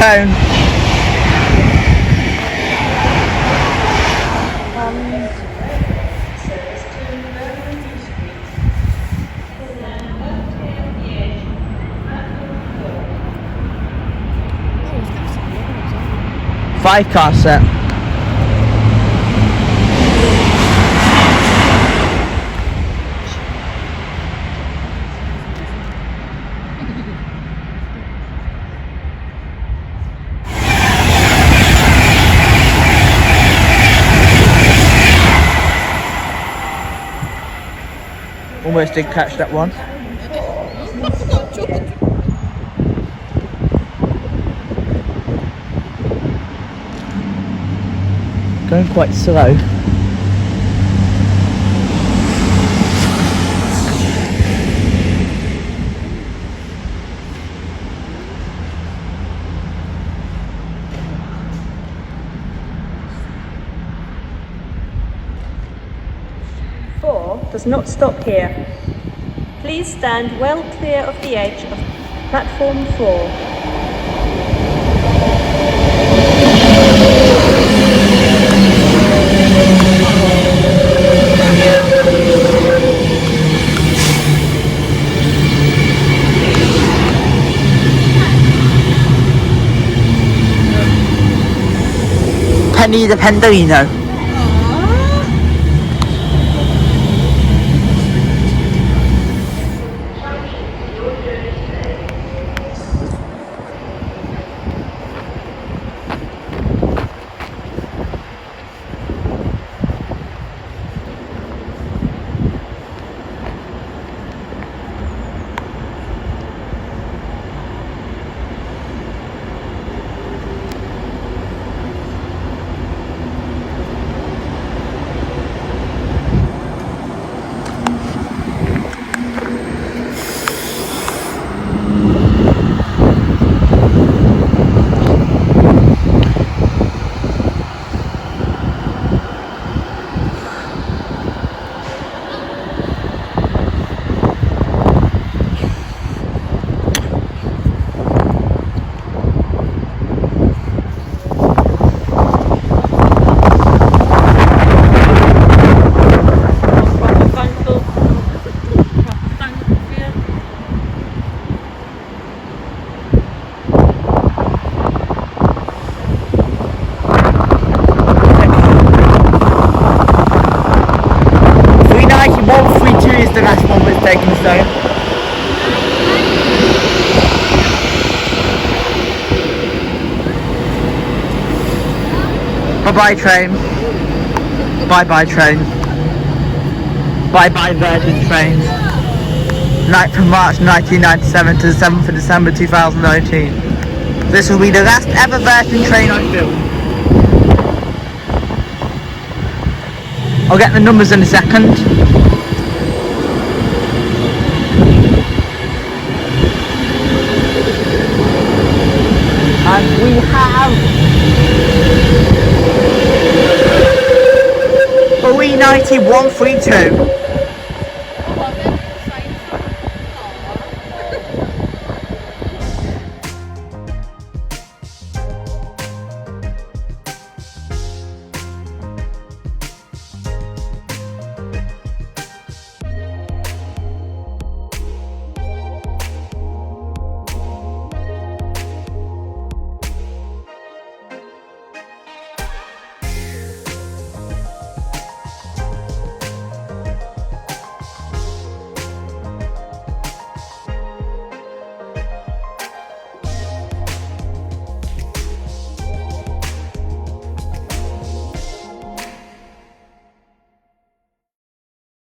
tone. Five-car set. Almost did catch that one. Going quite slow. Does not stop here. Please stand well clear of the edge of platform 4. Penny the Pendolino. The last one was taken so. Bye bye train. Bye bye train. Bye bye Virgin trains. 9th of March 1997 to the 7th of December 2019. This will be the last ever Virgin train I filmed. I'll get the numbers in a second. And we have OE 9132.